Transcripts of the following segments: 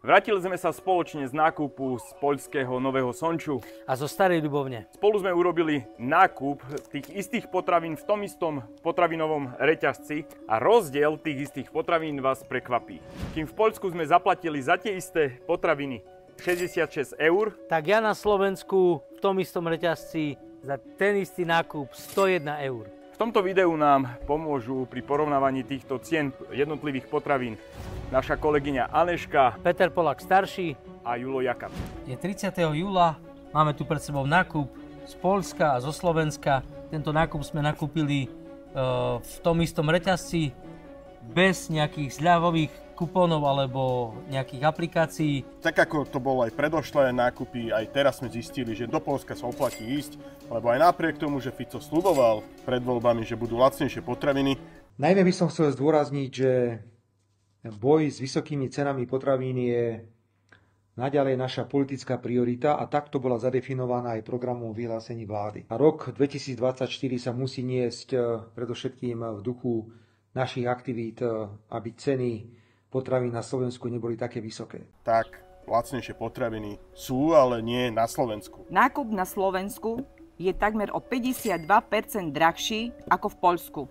Vrátili sme sa spoločne z nákupu z poľského Nového Sonču. A zo Starej Ľubovne. Spolu sme urobili nákup tých istých potravín v tom istom potravinovom reťazci a rozdiel tých istých potravín vás prekvapí. Kým v Poľsku sme zaplatili za tie isté potraviny 66 eur, tak ja na Slovensku v tom istom reťazci za ten istý nákup 101 eur. V tomto videu nám pomôžu pri porovnávaní týchto cien jednotlivých potravín naša kolegyňa Aneška, Peter Polák starší a Julo Jakab. Je 30. júla, máme tu pred sebou nákup z Poľska a zo Slovenska. Tento nákup sme nakúpili v tom istom reťazci bez nejakých zľavových kupónov alebo nejakých aplikácií. Tak ako to bolo aj predošlé nákupy, aj teraz sme zistili, že do Poľska sa oplatí ísť, lebo aj napriek tomu, že Fico sľuboval pred voľbami, že budú lacnejšie potraviny. Najmä by som chcel zdôrazniť, že boj s vysokými cenami potravín je naďalej naša politická priorita a takto bola zadefinovaná aj programom vyhlásení vlády. A rok 2024 sa musí niesť predovšetkým v duchu našich aktivít, aby ceny potravín na Slovensku neboli také vysoké. Tak, lacnejšie potraviny sú, ale nie na Slovensku. Nákup na Slovensku je takmer o 52% drahší ako v Poľsku.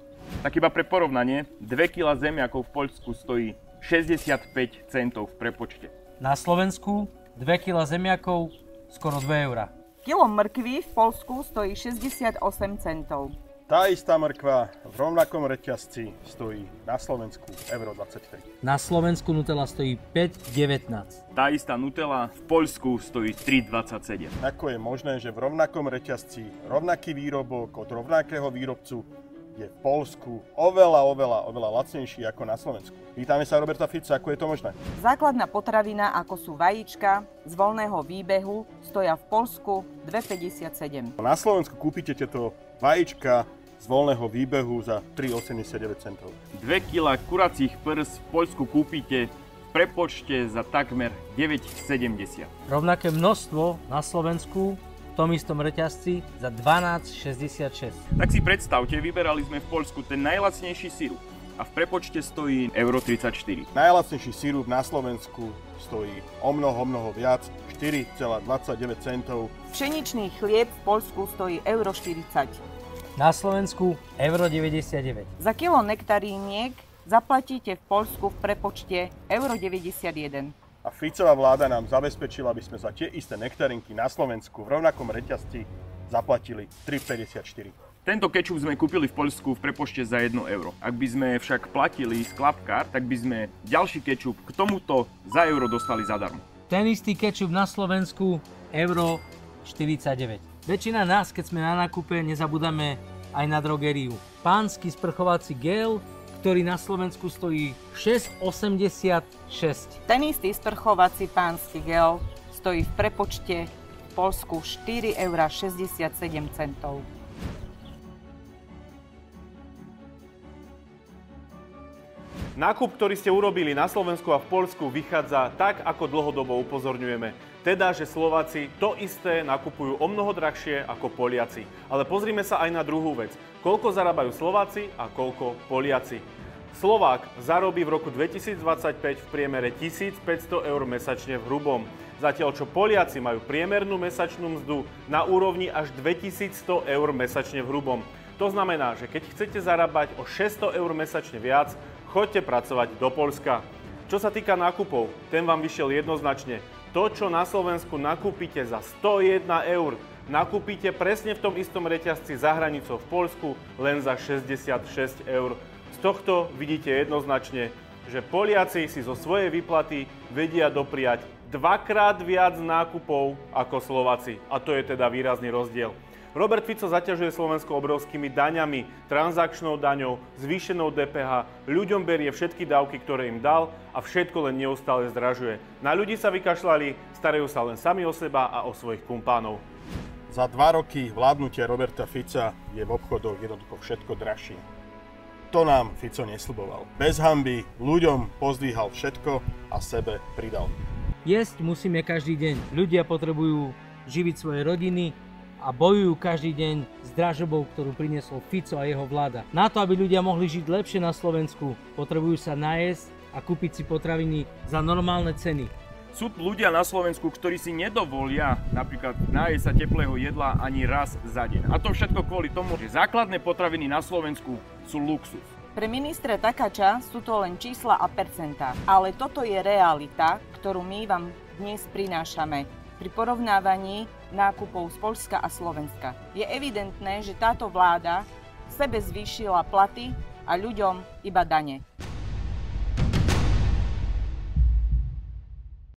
Tak iba pre porovnanie, 2 kg zemiakov v Poľsku stojí 65 centov v prepočte. Na Slovensku 2 kg zemiakov skoro 2 eurá. Kilo mrkvy v Poľsku stojí 68 centov. Tá istá mrkva v rovnakom reťazci stojí na Slovensku euro 23. Na Slovensku Nutella stojí 5,19. Tá istá Nutella v Poľsku stojí 3,27. Ako je možné, že v rovnakom reťazci rovnaký výrobok od rovnakého výrobcu je v Poľsku oveľa lacnejší ako na Slovensku? Pýtame sa Roberta Fica, ako je to možné? Základná potravina, ako sú vajíčka z voľného výbehu, stoja v Poľsku 2,57. Na Slovensku kúpite tieto vajíčka z voľného výbehu za 3,89 centov. 2 kg kuracích prs v Poľsku kúpite v prepočte za takmer 9,70. Rovnaké množstvo na Slovensku v tom istom reťazci za 12,66. Tak si predstavte, vyberali sme v Poľsku ten najlacnejší sirup a v prepočte stojí euro 34. Najlacnejší sirup na Slovensku stojí o mnoho viac, 4,29 centov. Pšeničný chlieb v Poľsku stojí euro 40. Na Slovensku euro 99. Za kilo nektaríniek zaplatíte v Poľsku v prepočte euro 91. A Ficová vláda nám zabezpečila, aby sme za tie isté nektarinky na Slovensku v rovnakom reťazci zaplatili 3,54. Tento kečup sme kúpili v Poľsku v prepočte za 1 euro. Ak by sme však platili z Klapkár, tak by sme ďalší kečup k tomuto za euro dostali zadarmo. Ten istý kečup na Slovensku euro 49. Väčšina nás, keď sme na nákupe, nezabúdame aj na drogériu. Pánsky sprchovací gel, ktorý na Slovensku stojí 6,86. Ten istý sprchovací pánsky gel stojí v prepočte v Poľsku 4,67 centov. Nákup, ktorý ste urobili na Slovensku a v Poľsku, vychádza tak, ako dlhodobo upozorňujeme. Teda, že Slováci to isté nakupujú o mnoho drahšie ako Poliaci. Ale pozrime sa aj na druhú vec. Koľko zarábajú Slováci a koľko Poliaci? Slovák zarobí v roku 2025 v priemere 1500 eur mesačne v hrubom. Zatiaľ čo Poliaci majú priemernú mesačnú mzdu na úrovni až 2100 eur mesačne v hrubom. To znamená, že keď chcete zarábať o 600 eur mesačne viac, choďte pracovať do Poľska. Čo sa týka nákupov, ten vám vyšiel jednoznačne. To, čo na Slovensku nakúpite za 101 eur, nakúpite presne v tom istom reťazci za hranicou v Poľsku len za 66 eur. Z tohto vidíte jednoznačne, že Poliaci si zo svojej výplaty vedia dopriať dvakrát viac nákupov ako Slováci. A to je teda výrazný rozdiel. Robert Fico zaťažuje Slovensko obrovskými daňami, transakčnou daňou, zvýšenou DPH, ľuďom berie všetky dávky, ktoré im dal a všetko len neustále zdražuje. Na ľudí sa vykašľali, starajú sa len sami o seba a o svojich kumpánov. Za 2 roky vládnutia Roberta Fica je v obchodoch jednoducho všetko drahšie. To nám Fico nesľuboval. Bez hanby ľuďom pozdvíhal všetko a sebe pridal. Jesť musíme každý deň. Ľudia potrebujú živiť svoje rodiny a bojujú každý deň s dražobou, ktorú priniesol Fico a jeho vláda. Na to, aby ľudia mohli žiť lepšie na Slovensku, potrebujú sa najesť a kúpiť si potraviny za normálne ceny. Sú ľudia na Slovensku, ktorí si nedovolia napríklad nájsť sa teplého jedla ani raz za deň. A to všetko kvôli tomu, že základné potraviny na Slovensku sú luxus. Pre ministra Takáča sú to len čísla a percentá, ale toto je realita, ktorú my vám dnes prinášame pri porovnávaní nákupov z Poľska a Slovenska. Je evidentné, že táto vláda sebe zvýšila platy a ľuďom iba dane.